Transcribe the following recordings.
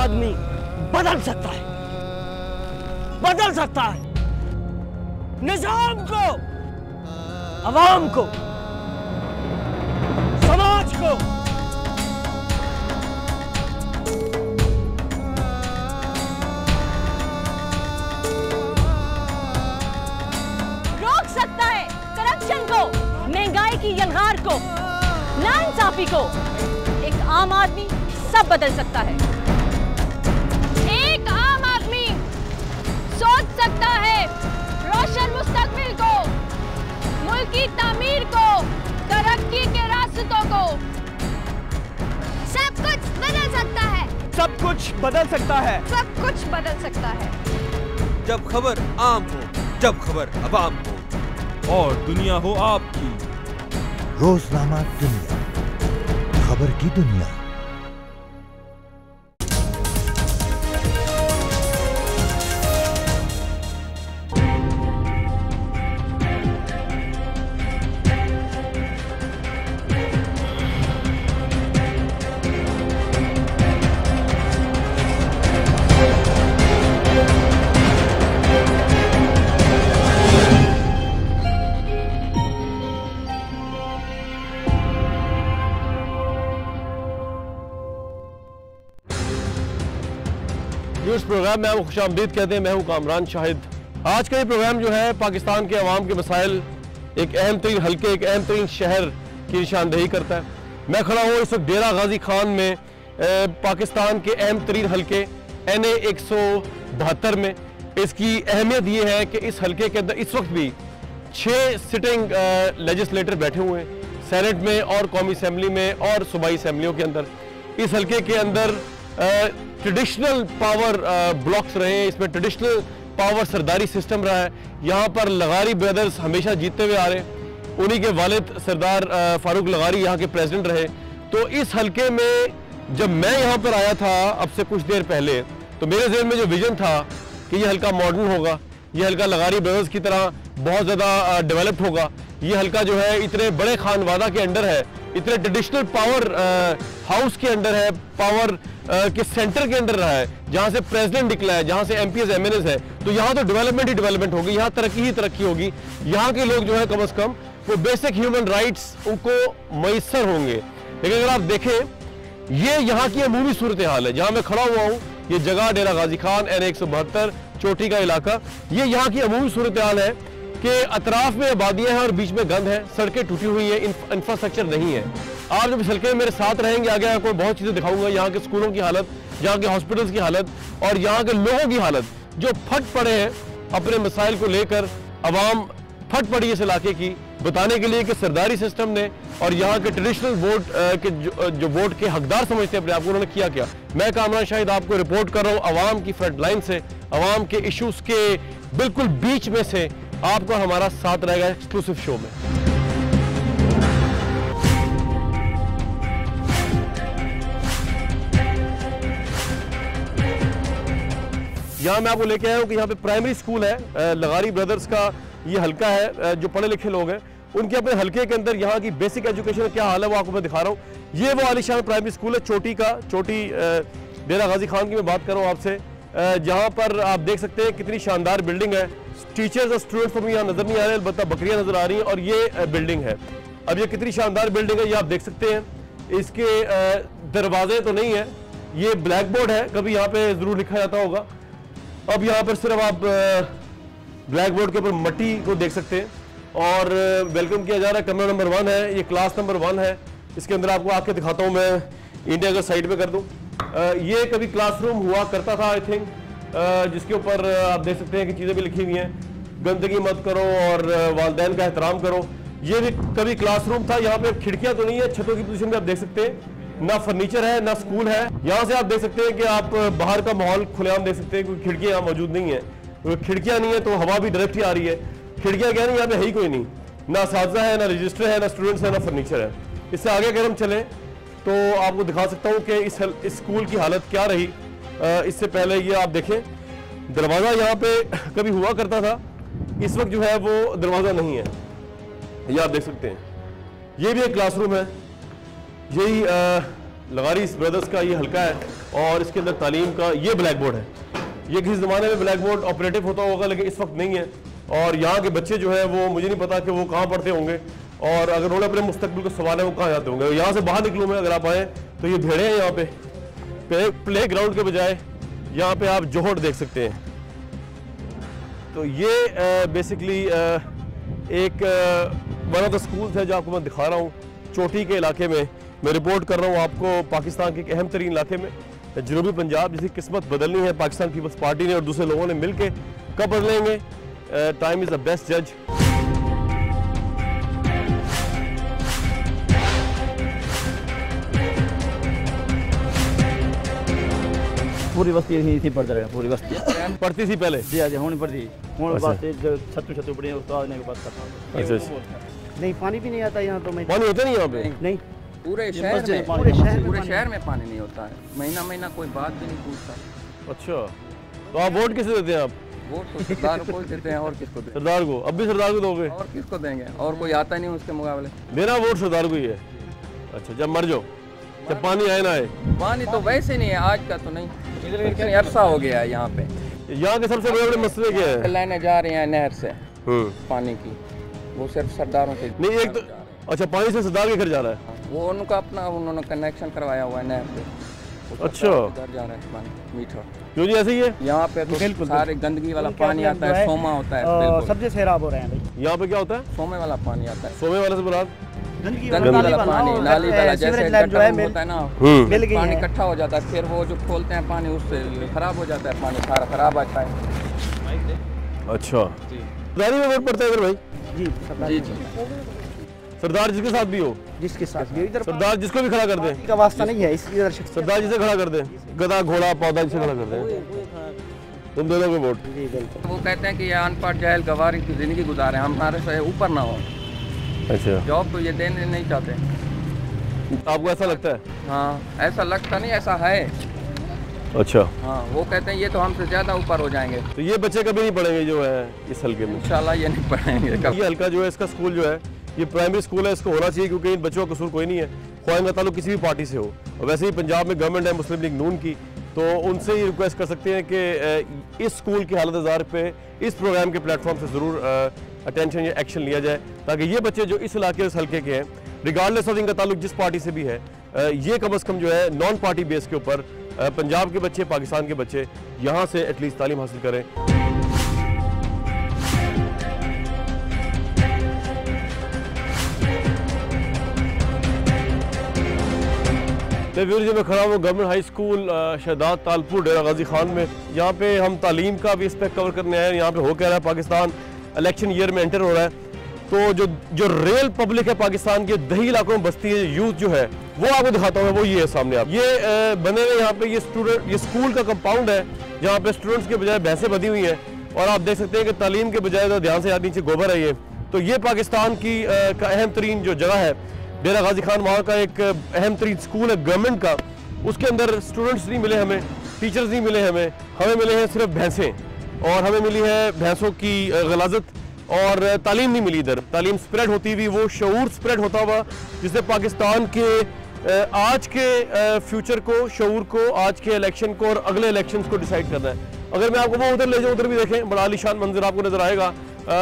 आदमी बदल सकता है, बदल सकता है निजाम को, अवाम को, समाज को। रोक सकता है करप्शन को, महंगाई की यलगार को, नाइंसाफी को। एक आम आदमी सब बदल सकता है। एक आम आदमी सोच सकता है रोशन मुस्तकबिल को, मुल्क की तामीर को, तरक्की के रास्तों को। सब कुछ बदल सकता है, सब कुछ बदल सकता है, सब कुछ बदल सकता है। जब खबर आम हो, जब खबर अवाम हो और दुनिया हो आपकी। रोजनामा दुनिया, खबर की दुनिया। न्यूज़ प्रोग्राम में आपको खुशामदीद कहते हैं। मैं हूं कामरान शाहिद। आज का ये प्रोग्राम जो है पाकिस्तान के अवाम के मसाइल, एक अहम तरीन हल्के, एक अहम तरीन शहर की निशानदेही करता है। मैं खड़ा हूँ इस वक्त डेरा गाजी खान में, पाकिस्तान के अहम तरीन हल्के NA 172 में। इसकी अहमियत ये है कि इस हल्के के अंदर इस वक्त भी 6 सिटिंग लेजिस्लेटर बैठे हुए हैं, सेनेट में और कौमी असम्बली में और सूबाई असम्बलियों के अंदर। इस हल्के के अंदर ट्रेडिशनल पावर ब्लॉक्स रहे हैं, इसमें ट्रेडिशनल पावर सरदारी सिस्टम रहा है। यहाँ पर लगारी ब्रदर्स हमेशा जीतते हुए आ रहे हैं। उन्हीं के वालिद सरदार फारूक लगारी यहाँ के प्रेसिडेंट रहे। तो इस हल्के में जब मैं यहाँ पर आया था अब से कुछ देर पहले, तो मेरे ज़हन में जो विजन था कि ये हल्का मॉडर्न होगा, ये हल्का लगारी ब्रदर्स की तरह बहुत ज़्यादा डेवलप्ड होगा। ये हल्का जो है इतने बड़े खानवादा के अंडर है, इतने ट्रेडिशनल पावर हाउस के अंडर है, पावर के सेंटर के अंदर रहा है, जहाँ से प्रेसिडेंट निकला है, जहाँ से MPs MNAs है। तो यहाँ तो डेवलपमेंट ही डेवलपमेंट होगी, यहाँ तरक्की ही तरक्की होगी। यहाँ के लोग जो है कम से कम वो बेसिक ह्यूमन राइट्स उनको मैसर होंगे। लेकिन अगर आप देखें ये यहाँ की अमूमी सूरत हाल है। जहाँ मैं खड़ा हुआ हूँ ये जगह डेरा गाजी खान NA 172 चोटी का इलाका, ये यहाँ की अमूमी सूरत हाल है कि अतराफ में आबादियाँ हैं और बीच में गंद है, सड़कें टूटी हुई हैं, इंफ्रास्ट्रक्चर नहीं है। आप जब इस हल्के में मेरे साथ रहेंगे आगे आपको बहुत चीज़ें दिखाऊंगा, यहाँ के स्कूलों की हालत, यहाँ के हॉस्पिटल्स की हालत और यहाँ के लोगों की हालत जो फट पड़े हैं अपने मसाइल को लेकर। अवाम फट पड़ी इस इलाके की, बताने के लिए कि सरदारी सिस्टम ने और यहाँ के ट्रेडिशनल वोट के जो वोट के हकदार समझते हैं अपने आप को, उन्होंने किया क्या। मैं कामरान शाहिद आपको रिपोर्ट कर रहा हूँ अवाम की फ्रंट लाइन से, अवाम के इशूज़ के बिल्कुल बीच में से। आपको हमारा साथ रहेगा एक्सक्लूसिव शो में। यहाँ मैं आपको लेके आया हूँ कि यहाँ पे प्राइमरी स्कूल है, लगारी ब्रदर्स का ये हल्का है। जो पढ़े लिखे लोग हैं उनके अपने हल्के के अंदर यहाँ की बेसिक एजुकेशन क्या हाल है वो आपको मैं दिखा रहा हूँ। ये वो आलिशान प्राइमरी स्कूल है चोटी का, चोटी डेरा गाजी खान की मैं बात कर रहा हूँ आपसे, जहाँ पर आप देख सकते हैं कितनी शानदार बिल्डिंग है। टीचर्स और स्टूडेंट्स तो यहाँ नजर नहीं आ रहे, अलबत्ता बकरियाँ नजर आ रही हैं और ये बिल्डिंग है। अब ये कितनी शानदार बिल्डिंग है ये आप देख सकते हैं। इसके दरवाजे तो नहीं है, ये ब्लैक बोर्ड है, कभी यहाँ पे जरूर लिखा जाता होगा। अब यहाँ पर सिर्फ आप ब्लैक बोर्ड के ऊपर मट्टी को देख सकते हैं और वेलकम किया जा रहा है। कमरा नंबर 1 है, ये क्लास नंबर 1 है। इसके अंदर आपको आके दिखाता हूँ मैं, इंडिया का साइड पे कर दूँ। ये कभी क्लासरूम हुआ करता था आई थिंक, जिसके ऊपर आप देख सकते हैं कि चीज़ें भी लिखी हुई हैं, गंदगी मत करो और वालिदैन का एहतराम करो। ये भी कभी क्लासरूम था। यहाँ पे खिड़कियाँ तो नहीं है, छतों की पोजीशन में आप देख सकते हैं, ना फर्नीचर है ना स्कूल है। यहाँ से आप देख सकते हैं कि आप बाहर का माहौल खुलेआम देख सकते हैं, क्योंकि खिड़कियाँ यहाँ मौजूद नहीं है। खिड़कियाँ नहीं है तो हवा भी डायरेक्ट ही आ रही है। खिड़कियाँ क्या नहीं, यहाँ पे है ही कोई नहीं, ना साजा है, ना रजिस्टर है, ना स्टूडेंट्स है, ना फर्नीचर है। इससे आगे अगर हम चले तो आपको दिखा सकता हूँ कि इस स्कूल की हालत क्या रही। इससे पहले ये आप देखें, दरवाज़ा यहाँ पे कभी हुआ करता था, इस वक्त जो है वो दरवाज़ा नहीं है। ये आप देख सकते हैं, ये भी एक क्लासरूम है। यही लगारी ब्रदर्स का ये हल्का है और इसके अंदर तालीम का ये ब्लैक बोर्ड है। ये किसी ज़माने में ब्लैक बोर्ड ऑपरेटिव होता होगा लेकिन इस वक्त नहीं है। और यहाँ के बच्चे जो है वो मुझे नहीं पता कि वो कहाँ पढ़ते होंगे और अगर उन्होंने अपने मुस्तकबिल को संभाला वो कहाँ जाते होंगे। यहाँ से बाहर निकलूँ मैं, अगर आप आएँ तो ये भेड़े हैं यहाँ पे प्ले ग्राउंड के बजाय यहाँ पे आप जोहड़ देख सकते हैं। तो ये बेसिकली एक वन ऑफ द स्कूल्स है जो आपको मैं दिखा रहा हूँ चोटी के इलाके में। मैं रिपोर्ट कर रहा हूँ आपको पाकिस्तान के एक अहम तरीन इलाके में, जनूबी पंजाब, जिसकी किस्मत बदलनी है पाकिस्तान पीपल्स पार्टी ने और दूसरे लोगों ने मिलकर। कब बदलेंगे? टाइम इज़ द बेस्ट जज। पूरी बस्ती ही थी पढ़ते रहे, पूरी बस्ती पढ़ती थी पहले? जी आज होनी पड़ती हूँ अच्छा। बात छत्तू पड़ी उस आने के बाद करता। अच्छा, नहीं पानी भी नहीं आता यहाँ तो। मैं पानी होता नहीं यहाँ पे? नहीं, पूरे शहर में पूरे शहर में पानी नहीं होता है। महीना कोई बात भी नहीं पूछता। अच्छा, तो आप वोट किसे देते हैं? आप वोट तो सरदार को ही देते हैं, और किसको देंगे? सरदार को। अब भी सरदार को दोगे? और किसको देंगे? और कोई आता नहीं उसके मुकाबले। मेरा वोट सरदार को ही है। अच्छा, जब मर जाओ, जब पानी आए ना आए? पानी तो वैसे नहीं है, आज का तो नहीं, इतनी अरसा हो गया है यहाँ पे। यहाँ के सबसे बड़े बड़े मसले क्या है? लाइनें जा रही हैं नहर से पानी की, वो सिर्फ सरदारों के नहीं, एक तो अच्छा पानी से सरदार के घर जा रहा है? वो उनका अपना उन्होंने कनेक्शन करवाया हुआ है नहर पे। अच्छा, घर जा रहा है पानी मीठा। क्यों जी ऐसे ही है? यहाँ पे तो सारे गंदगी वाला पानी आता है, सोमा होता है। सब्जी से खराब हो रहे हैं भाई। यहाँ पे क्या होता है? सोमे वाला पानी आता है। सोमे वाले से मुराद गंदगी वाला पानी, नाली वाला, जैसे जो है होता है ना, पानी इकट्ठा हो जाता है, फिर वो जो खोलते हैं पानी उससे खराब हो जाता है, पानी सारा खराब आता है। अच्छा, सरदारी में वोट पड़ता है इधर भाई? जी जी। सरदार जिसके साथ भी हो? जिसके साथ भी इधर सरदार जिसको भी खड़ा कर दे का वास्ता नहीं है इसकी। सरदार जिसे खड़ा कर दे, गधा घोड़ा पौधा जिसे खड़ा कर दे, तुम दे दोगे वोट? वो कहते हैं कि ये अनपढ़ जाहिल गवार की जिंदगी गुजारे, हमारे से ऊपर ना हो। अच्छा, जॉब तो ये देने नहीं चाहते। आपको ऐसा लगता है? हाँ, ऐसा लगता नहीं, ऐसा है। अच्छा, हाँ, वो कहते हैं ये तो हमसे ज्यादा ऊपर हो जाएंगे। तो ये बच्चे कभी नहीं पढ़ेंगे जो है इस हल्के में? इंशाल्लाह ये नहीं पढ़ेंगे। ये हल्का जो है इसका स्कूल जो है ये प्राइमरी स्कूल है, इसको होना चाहिए क्योंकि इन बच्चों का कसूर कोई नहीं है, ख्वाह इनका ताल्लुक किसी भी पार्टी से हो। और वैसे ही पंजाब में गवर्नमेंट है मुस्लिम लीग नून की, तो उनसे ही रिक्वेस्ट कर सकते हैं कि इस स्कूल की हालत आज़ार पे इस प्रोग्राम के प्लेटफॉर्म से ज़रूर अटेंशन या एक्शन लिया जाए, ताकि ये बच्चे जो इस इलाके इस हल्के के हैं, रिगार्डलेस ऑफ इनका ताल्लुक जिस पार्टी से भी है, ये कम अज़ कम जो है नॉन पार्टी बेस के ऊपर पंजाब के बच्चे, पाकिस्तान के बच्चे यहाँ से एटलीस्ट तालीम हासिल करें। मैं खड़ा हूँ government high school Shahdad Talpur Dera Ghazi Khan में। यहाँ पे हम तालीम का भी एस्पेक्ट कवर करने आए हैं। यहाँ पे हो कह रहा है पाकिस्तान इलेक्शन ईयर में एंटर हो रहा है, तो जो रियल पब्लिक है पाकिस्तान के दही इलाकों में बसती है, यूथ जो है वो आपको दिखाता हूँ। वो ये है सामने आप, ये बने हुए यहाँ पे ये स्कूल का कंपाउंड है जहाँ पे स्टूडेंट्स के बजाय भैंसें बधी हुई हैं, और आप देख सकते हैं कि तालीम के बजाय तो ध्यान से याद नीचे गोबर है ये। तो ये पाकिस्तान की का अहम तरीन जो जगह है डेरा गाजी खान, वहाँ का एक अहम तरीन स्कूल है गवर्नमेंट का। उसके अंदर स्टूडेंट्स नहीं मिले हमें, टीचर्स नहीं मिले हमें मिले हैं सिर्फ भैंसें, और हमें मिली है भैंसों की गलाजत, और तालीम नहीं मिली। इधर तालीम स्प्रेड होती हुई, वो शऊर स्प्रेड होता हुआ जिससे पाकिस्तान के आज के फ्यूचर को, शऊर को, आज के इलेक्शन को और अगले इलेक्शंस को डिसाइड करना है। अगर मैं आपको वो उधर ले जाऊँ, उधर भी देखें, बड़ा आलीशान मंजर आपको नजर आएगा।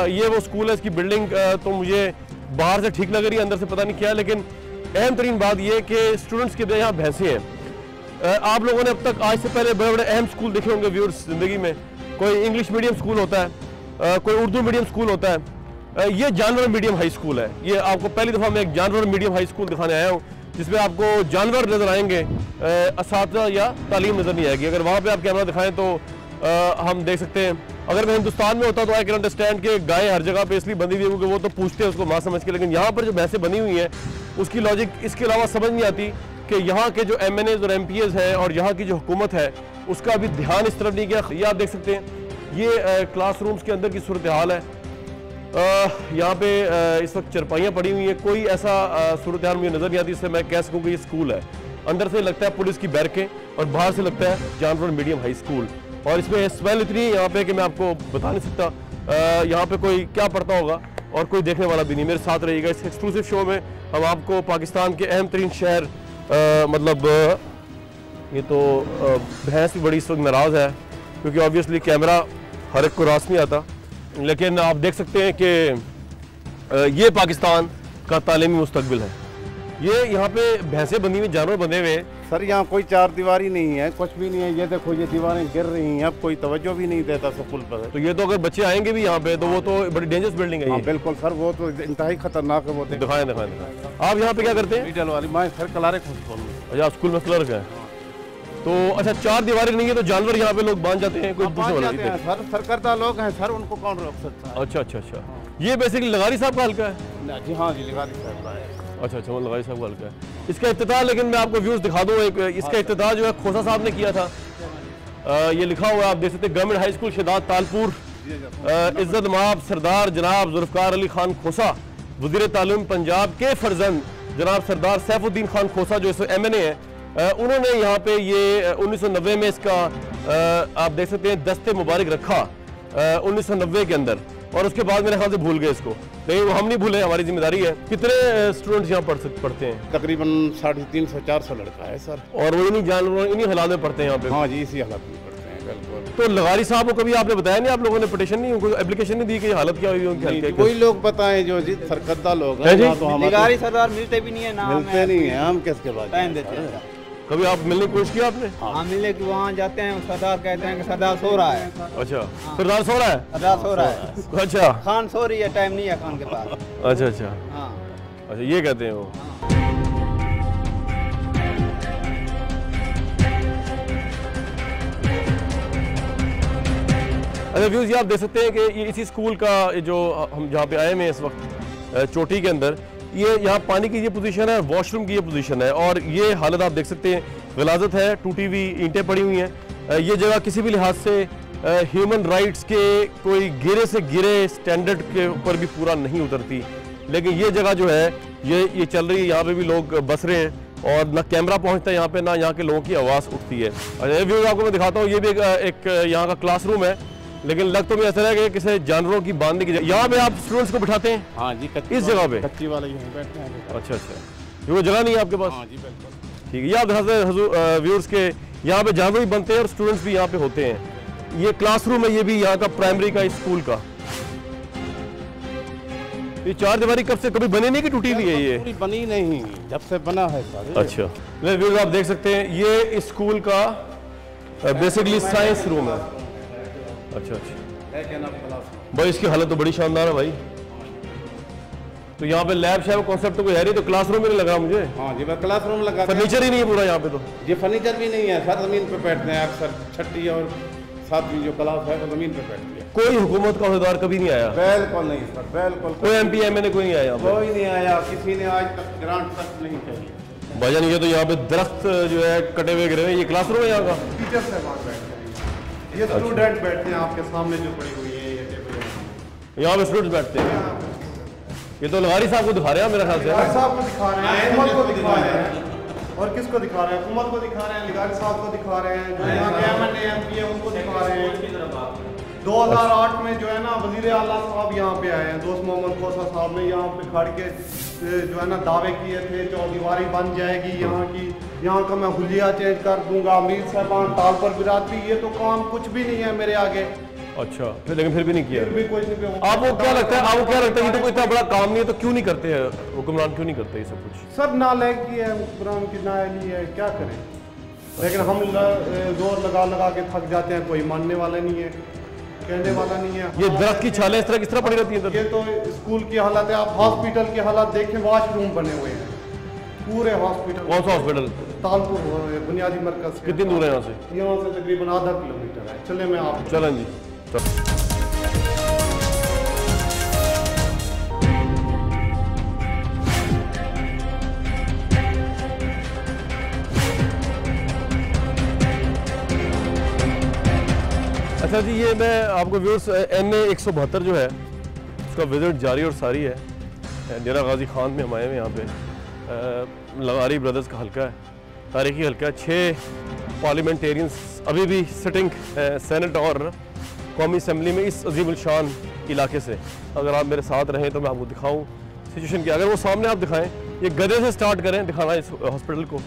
ये वो स्कूल है, इसकी बिल्डिंग तो मुझे बाहर से ठीक लग रही है, अंदर से पता नहीं क्या, लेकिन अहम तरीन बात यह कि स्टूडेंट्स के यहाँ भैंसें हैं। आप लोगों ने अब तक आज से पहले बड़े बड़े अहम स्कूल देखे होंगे व्यूअर्स ज़िंदगी में। कोई इंग्लिश मीडियम स्कूल होता है, कोई उर्दू मीडियम स्कूल होता है, ये जानवर मीडियम हाई स्कूल है। ये आपको पहली दफ़ा मैं एक जानवर मीडियम हाई स्कूल दिखाने आया हूँ, जिसमें आपको जानवर नज़र आएंगे, असातिज़ा या तालीम नज़र नहीं आएगी। अगर वहाँ पर आप कैमरा दिखाएँ तो हम देख सकते हैं। अगर मैं हिंदुस्तान में होता तो आई कैन अंडरस्टैंड कि गाय हर जगह पे इसलिए बंधी हुई है क्योंकि वो तो पूछते हैं उसको माँ समझ के, लेकिन यहाँ पर जो भैंसें बनी हुई हैं उसकी लॉजिक इसके अलावा समझ नहीं आती कि यहाँ के जो MNAs और MPAs हैं और यहाँ की जो हुकूमत है उसका भी ध्यान इस तरफ नहीं गया। ये आप देख सकते हैं, ये क्लासरूम्स के अंदर की सूरत हाल है। यहाँ पे इस वक्त चरपाइयाँ पड़ी हुई हैं, कोई ऐसा सूरत हाल मुझे नज़र नहीं आती जिससे मैं कह सकूँ कि ये स्कूल है। अंदर से लगता है पुलिस की बैरकें और बाहर से लगता है जानवर मीडियम हाई स्कूल, और इसमें स्मेल इतनी है यहाँ पे कि मैं आपको बता नहीं सकता यहाँ पे कोई क्या पढ़ता होगा, और कोई देखने वाला भी नहीं। मेरे साथ रहिएगा इस एक्सक्लूसिव शो में। हम आपको पाकिस्तान के अहम तरीन शहर मतलब ये तो भैंस भी बड़ी इस वक्त नाराज़ है, क्योंकि ऑब्वियसली कैमरा हर एक को रास नहीं आता, लेकिन आप देख सकते हैं कि ये पाकिस्तान का तालीमी मुस्तकबिल है। ये यहाँ पे भैंसें बंधी हुई, जानवर बंधे हुए हैं। सर यहाँ कोई चार दीवारी नहीं है, कुछ भी नहीं है। ये देखो ये दीवारें गिर रही हैं, अब कोई तवज्जो भी नहीं देता स्कूल पर। तो ये तो अगर बच्चे आएंगे भी यहाँ पे तो वो तो बड़ी डेंजरस बिल्डिंग है। हाँ, बिल्कुल सर, वो तो इंतहाई खतरनाक है। वो दिखाएं। आप यहाँ पे क्या करते हैं? मीडियल वाली मैं सर कलारे स्कूल में। अच्छा, स्कूल में क्लर्क है। तो अच्छा, चार दीवारी नहीं है तो जानवर यहाँ पे लोग बांध जाते हैं, कोई सर सरकर्दा लोग हैं सर, उनको कौन रोक सकता है? अच्छा। ये बेसिकली लगारी साहब का हल्का है? जी हाँ जी, लगारी साहब का है। अच्छा, वो लगारी साहब का हल्का है। इसका इफ्तिताह, लेकिन मैं आपको व्यूज दिखा दूँ, एक इसका इफ्तिताह जो है खोसा साहब ने किया था। ये लिखा हुआ है, आप देख सकते हैं, government high school Shahdad Talpur, इज्जत माब सरदार जनाब जुल्फकार अली खान खोसा, वज़ीर तालीम पंजाब के फर्जंद जनाब सरदार सैफुद्दीन खान खोसा जो इस MNA है, उन्होंने यहाँ पे ये 1990 में इसका आप देख सकते हैं दस्ते मुबारक रखा 1990 के अंदर, और उसके बाद मेरे ख्याल से भूल गए इसको, लेकिन हम नहीं भूले, हमारी जिम्मेदारी है। कितने स्टूडेंट्स यहाँ पढ़ते हैं? तकरीबन 350-400 लड़का है सर, और वो इन्हीं जानवरों इन्हीं हालात में पढ़ते हैं यहाँ पे? हाँ जी, इसी हालत में पढ़ते हैं, बिल्कुल। तो लगारी साहब को कभी आपने बताया नहीं, आप लोगों ने पिटीशन नहीं, उनको एप्लीकेशन नहीं दी कि हालत क्या हुई उनकी? कोई लोग बताएं जो जी सरकर्दा लोग हैं, तो लगारी सरदार मिलते भी नहीं है ना, मिलते नहीं है, हम किसके बाद टाइम देते हैं। कभी आप मिलने की कोशिश की आपने? हाँ, मिले कि वहाँ जाते हैं, सरदार कहते हैं कि सरदार सो रहा है। अच्छा, सरदार सो रहा है? सरदार सो रहा है। अच्छा, खान सो रही है, टाइम नहीं है खान के पास। अच्छा। हाँ, अच्छा, ये कहते हैं वो। अच्छा व्यूज, ये आप देख सकते हैं कि ये इसी स्कूल का जो हम जहाँ पे आए हैं इस वक्त चोटी के अंदर, ये यहाँ पानी की ये पोजीशन है, वॉशरूम की ये पोजीशन है, और ये हालत आप देख सकते हैं, गलाजत है, टूटी हुई ईंटें पड़ी हुई हैं। ये जगह किसी भी लिहाज से ह्यूमन राइट्स के कोई गिरे से गिरे स्टैंडर्ड के ऊपर भी पूरा नहीं उतरती, लेकिन ये जगह जो है ये चल रही है, यहाँ पे भी लोग बस रहे हैं, और ना कैमरा पहुँचता है यहाँ पे, ना यहाँ के लोगों की आवाज़ उठती है। अच्छा, ये व्यूज आपको मैं दिखाता हूँ, ये भी एक यहाँ का क्लासरूम है, लेकिन लग तो मुझे ऐसा है कि किसी जानवरों की बांधने की जगह। यहाँ पे आप स्टूडेंट्स को बिठाते हैं? हाँ जी, इस जगह पे कच्ची वाला यहीं बैठते हैं। अच्छा, ये वो जगह नहीं है आपके पास? हाँ जी, बिल्कुल। ठीक है, ये आप दिखाते हैं व्यूअर्स के, यहाँ पे जानवर भी बनते हैं और स्टूडेंट्स भी यहाँ पे होते हैं। ये क्लासरूम है, ये भी यहाँ का प्राइमरी का स्कूल का। ये चार दीवारी कब से, कभी बनी नहीं कि टूटी हुई है? ये बनी नहीं, जब से बना है सर। अच्छा, व्यूअर्स आप देख सकते हैं, ये स्कूल का बेसिकली साइंस रूम है। अच्छा, भाई इसकी हालत तो बड़ी शानदार है भाई। तो यहाँ पे लैब शैब कॉन्सेप्ट तो कोई है नहीं, तो क्लासरूम में नहीं लगा मुझे। हाँ जी, क्लासरूम लगा, फर्नीचर ही नहीं है पूरा यहाँ पे। तो ये फर्नीचर भी नहीं है सर, जमीन पे बैठते हैं अक्सर। छठी और सातवीं जो क्लास है वो जमीन पे बैठती है। कोई हुकूमत का अहदेदार कभी नहीं आया? बिल्कुल नहीं सर, बिल्कुल। कोई MP MNA कोई नहीं आया? कोई नहीं आया, किसी ने आज तक ग्रांट तक नहीं चाहिए। भाईजान ये तो यहाँ पे दरख्त जो है कटे हुए गिरे हुए। ये क्लासरूम है यहाँ का? टीचर साहब बैठते हैं, ये स्टूडेंट बैठते हैं आपके सामने जो पड़ी हुई है, ये यहाँ पे स्टूडेंट्स बैठते हैं। ये तो लगारी साहब को दिखा रहे हैं मेरे ख्याल से। साहब को दिखा रहे हैं, हुकूमत को दिखा रहे हैं, और किसको दिखा रहे हैं? हुकूमत को दिखा रहे हैं, लगारी साहब को दिखा रहे हैं, जो यहाँ के MNA MP है उनको दिखा रहे हैं। 2008 में जो है ना वजीर आला साहब यहाँ पे आए हैं, दोस्त मोहम्मद खोसा साहब ने यहाँ पे खड़ के जो है ना दावे किए थे, चौदीवारी बन जाएगी यहाँ की, यहाँ का मैं हुलिया चेंज कर दूंगा, अमीर साहबान ताल पर बिरादरी, ये तो काम कुछ भी नहीं है मेरे आगे। अच्छा, लेकिन फिर भी नहीं किया? फिर भी कुछ नहीं। आपको क्या लगता है, ये तो कोई इतना बड़ा काम नहीं है, तो क्यों नहीं करते हैं हुक्मरान, क्यों नहीं करते ये सब कुछ? सब नालायकी है, हुक्मरान की नाअहली है, क्या करें। लेकिन हम जोर लगा के थक जाते हैं, कोई मानने वाला नहीं है, कहने वाला नहीं है। ये दरख्त की छालें इस तरह किस तरह पड़ी रहती है? ये तो स्कूल की हालत है, आप हॉस्पिटल की हालत देखें, वॉशरूम बने हुए हैं पूरे हॉस्पिटल। कौन सा हॉस्पिटल? तालपुर बुनियादी मरकज। कितनी दूर है यहाँ से? यहाँ से तकरीबन आधा किलोमीटर है। चले मैं आप चलें जी। अच्छा जी, ये मैं आपको व्यूअर्स NA 172 जो है उसका विजिट जारी और सारी है। डेरा गाजी खान में हम आए हैं, यहाँ पे लगारी ब्रदर्स का हल्का है, तारीखी हल्का है। 6 पार्लियामेंटेरियंस अभी भी सिटिंग सेनेट और कौमी असम्बली में इस अजीम शान इलाके से। अगर आप मेरे साथ रहें तो मैं आपको दिखाऊँ सिचुएशन की। अगर वो सामने आप दिखाएँ ये गधे से स्टार्ट करें दिखाना इस हॉस्पिटल को।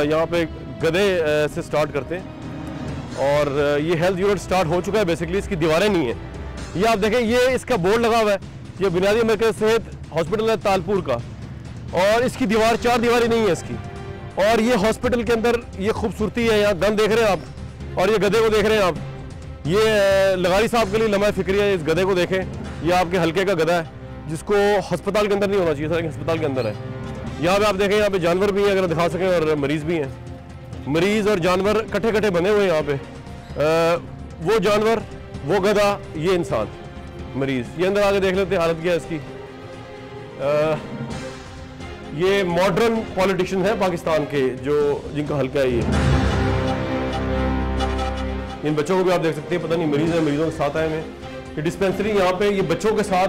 यहाँ पे गधे से स्टार्ट करते हैं और ये हेल्थ यूनिट स्टार्ट हो चुका है। बेसिकली इसकी दीवारें नहीं है। ये आप देखें, ये इसका बोर्ड लगा हुआ है, ये बुनियादी मरकज़ सेहत हॉस्पिटल है तालपुर का, और इसकी दीवार 4 दीवारी नहीं है इसकी। और ये हॉस्पिटल के अंदर ये खूबसूरती है, यहाँ गन देख रहे हैं आप और ये गधे को देख रहे हैं आप। ये लगारी साहब के लिए लम्हा फिक्रिया है, इस गधे को देखें, ये आपके हल्के का गधा है जिसको अस्पताल के अंदर नहीं होना चाहिए था, लेकिन अस्पताल के अंदर है। यहाँ पे आप देखें, यहाँ पे जानवर भी हैं अगर दिखा सकें, और मरीज़ भी हैं। मरीज़ और जानवर कट्ठे कट्ठे बने हुए हैं यहाँ पे। वो जानवर, वो गधा, ये इंसान, मरीज़। ये अंदर आके देख लेते हैं हालत क्या है इसकी। ये मॉडर्न पॉलिटिशियन है पाकिस्तान के, जो जिनका हल्का है ये। इन बच्चों को भी आप देख सकते हैं, पता नहीं मरीज़ है, मरीज़ों के साथ आए हैं। ये डिस्पेंसरी यहाँ पे ये बच्चों के साथ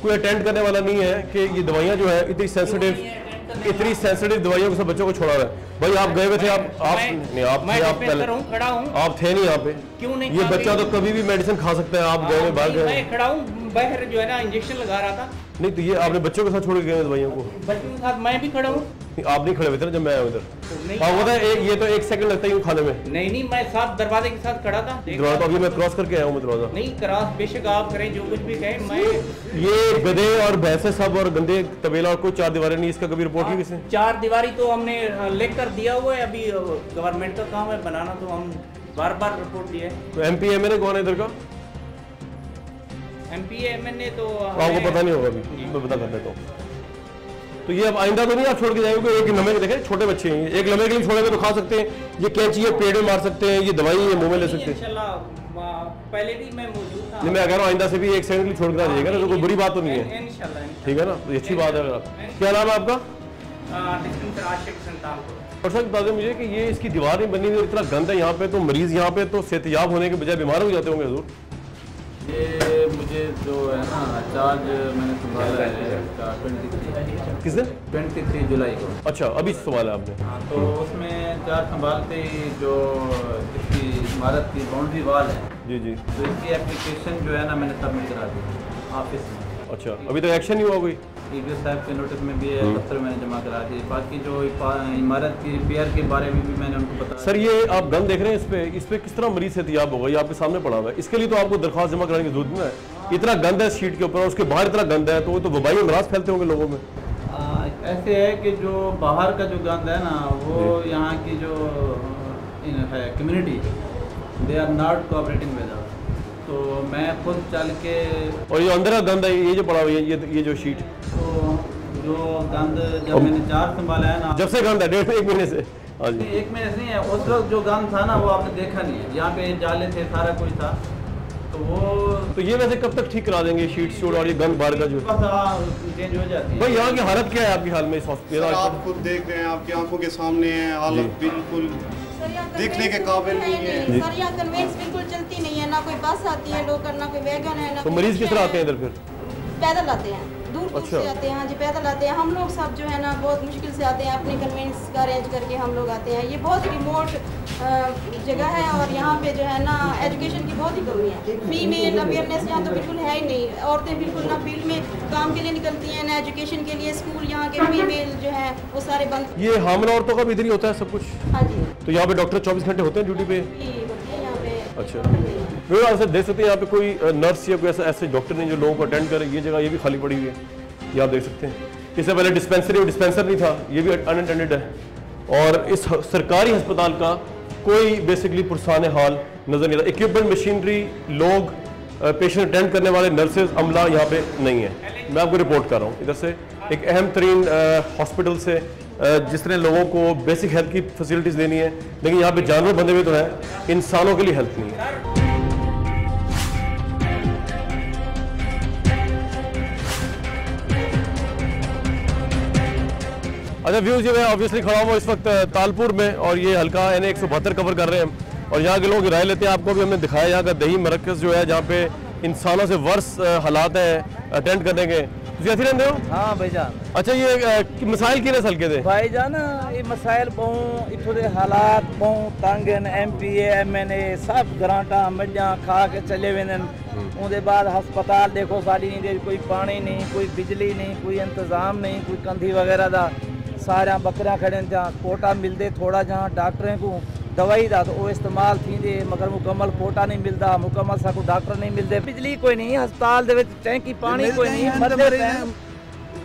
कोई अटेंड करने वाला नहीं है कि ये दवाइयाँ जो है इतनी सेंसिटिव दवाइयों को सब बच्चों को छोड़ा रहा है। भाई आप गए हुए थे, आप नहीं, आप थे नहीं यहाँ पे। क्यों नहीं? ये बच्चा तो कभी भी मेडिसिन खा सकता है। आप गए बाहर गए, मैं खड़ा हूँ बाहर, जो है ना इंजेक्शन लगा रहा था। नहीं तो ये आपने बच्चों के साथ छोड़ के गए दवाइयों को? बच्चों के साथ मैं भी खड़ा हूँ। आप नहीं खड़े हुए थे ना जब मैं आया उधर? हाँ वो था ये तो 1 सेकंड लगता है खाने में। नहीं, मैं साथ दरवाजे के साथ खड़ा था। दरवाजा तो अभी मैं क्रॉस करके आया हूँ दरवाजा। नहीं क्रॉस बेशक आप करें, जो कुछ भी कहें। मैं ये गधे और भैंसे सब और गंदे तबेला और कोई 4 दीवारें नहीं, इसका कभी रिपोर्ट की किसी? 4 दीवारी तो हमने लेकर दिया हुआ है, अभी गवर्नमेंट का काम है बनाना, तो हम बार रिपोर्ट दिए। तो MP MLA कौन है इधर का? MP MLA तो आपको पता नहीं होगा, अभी मैं पता कर देता हूँ। तो ये अब आइंदा तो नहीं आप छोड़ के जाएंगे? एक लम्हे के देखें, छोटे बच्चे हैं, एक लम्हे के लिए छोड़ेंगे तो खा सकते हैं। ये कैंची है, पेड़ में मार सकते हैं, ये दवाई है, मुंह में ले सकते हैं। पहले भी मैं मौजूद था। नहीं, मैं कह रहा हूँ आइंदा से भी 1 सेकंड के लिए छोड़ के जाइएगा ना, तो कोई बुरी बात तो नहीं है। ठीक है ना, तो अच्छी बात है। क्या नाम है आपका? और सर बता दें मुझे कि ये इसकी दीवार नहीं बनी हुई, इतना गंद है यहाँ पे, तो मरीज यहाँ पे तो सेहतयाब होने के बजाय बीमार हो जाते होंगे हजूर। ये मुझे जो है ना चार्ज मैंने संभाला है 23 जुलाई को। अच्छा, अभी संभाला आपने? हाँ, तो उसमें चार्ज संभालते ही जो इसकी इमारत की बाउंड्री वाल है, जी, तो इसकी एप्लीकेशन जो है ना मैंने सबमिट करा दी ऑफिस में। अच्छा, अभी तक एक्शन नहीं हुआ कोई? EDO साहब के नोटिस में भी है, दफ्तर मैंने जमा करा दी। बाकी जो इमारत की रिपेयर के बारे में भी मैंने उनको बताया। सर ये आप गन देख रहे हैं, इस पे किस तरह मरीज सेहतयाब होगा? ये आपके सामने पड़ा हुआ है, इसके लिए तो आपको दरख्वास्त जमा कराने की जरूरत नहीं है। इतना गंद है शीट के ऊपर, उसके बाहर इतना गंद है, तो वो तो वबाई अमराज फैलते होंगे लोगों में। ऐसे है कि जो बाहर का जो गंद है ना, वो यहाँ की जो है community, they are not cooperating with us. तो मैं खुद चल के, और ये अंदर का गंद है, ये जो पड़ा हुआ है, ये जो शीट, तो जो गंद जब मैंने चार्ज संभाला है ना, जब से गंद है 1.5 महीने से? हाँ जी, 1 महीने से नहीं है, उस वक्त जो गंद था ना वो आपने देखा नहीं है। यहाँ पे जाले थे, सारा कुछ था, तो वो तो ये वैसे कब तक ठीक करा देंगे शीट शूट और ये गंद बाहर का जो चेंज हो जाती है? भाई यहाँ की हालत क्या है आपकी हाल में इस हॉस्पिटल? आप खुद देख रहे हैं, आपकी आंखों के सामने है, हालत बिल्कुल देखने के काबिल नहीं है। सर यहाँ कन्वेंस बिल्कुल चलती नहीं है, ना कोई बस आती है लोकल, ना कोई वैगन है, ना तो मरीज किस तरह आते हैं इधर फिर? पैदल आते हैं, दूर अच्छा। से आते हैं। हाँ जी, पैदल आते हैं। हम लोग सब जो है ना बहुत मुश्किल से आते हैं, अपने कन्वेंस का अरेंज करके हम लोग आते हैं। ये बहुत रिमोट जगह है और यहाँ पे जो है ना एजुकेशन की बहुत ही कमी है। फीमेल अवेयरनेस यहाँ तो बिल्कुल है ही नहीं। औरतें बिल्कुल ना फील्ड में काम के लिए निकलती हैं, ना एजुकेशन के लिए। स्कूल यहाँ के फीमेल जो है वो सारे बंद। ये हामिला औरतों का भी इधर ही होता है सब कुछ? हाँ जी। तो यहाँ पे डॉक्टर 24 घंटे होते हैं ड्यूटी पे? यहाँ पे। अच्छा, मेरे आप देख सकते हैं यहाँ पे कोई नर्स या कोई ऐसे डॉक्टर नहीं जो लोगों को अटेंड करे। ये जगह ये भी खाली पड़ी हुई है, ये आप देख सकते हैं। इससे पहले डिस्पेंसर नहीं था, ये भी अनअटेंडेड है। और इस सरकारी अस्पताल का कोई बेसिकली पुरसाने हाल नजर नहीं आता। इक्विपमेंट, मशीनरी, लोग, पेशेंट अटेंड करने वाले नर्सेज, अमला यहाँ पे नहीं है। मैं आपको रिपोर्ट कर रहा हूँ इधर से एक अहम तरीन हॉस्पिटल से, जिस तरह लोगों को बेसिक हेल्थ की फैसिलिटीज़ देनी है, लेकिन यहाँ पे जानवर बंधे हुए तो हैं, इंसानों के लिए हेल्थ नहीं है। अच्छा व्यूज़, ये मैं ऑब्वियसली खड़ा हूँ इस वक्त तालपुर में, और ये हल्का NA 172 कवर कर रहे हैं और यहाँ के लोग राय लेते हैं। आपको भी हमने दिखाया यहाँ का दही मरकज़ जो है, जहाँ पे इंसानों से वर्स हालात हैं अटेंड करने के। जैसे रहते हो? हाँ भाईजान। अच्छा ये मसाइल किने हल्के दे भाईजान ये मसाइल बहु इथों दे हालात बहु तंग MPA MNA सब ग्रांटा मझां खा के चले वेंदन। उनके बाद हस्पताल देखो साड़ी नहीं दे, कोई पानी नहीं, कोई बिजली नहीं, कोई इंतजाम नहीं, कोई कंधी वगैरह दा सारा बकरा खड़े जहाँ कोटा मिलते थोड़ा जहाँ डॉक्टरें को दवाई दा तो वो इस्तेमाल थी मगर मुकम्मल कोटा नहीं मिलता, मुकम्मल सा को डॉक्टर नहीं मिलते, बिजली कोई नहीं, हस्पताल दे टैंकी पानी कोई नहीं,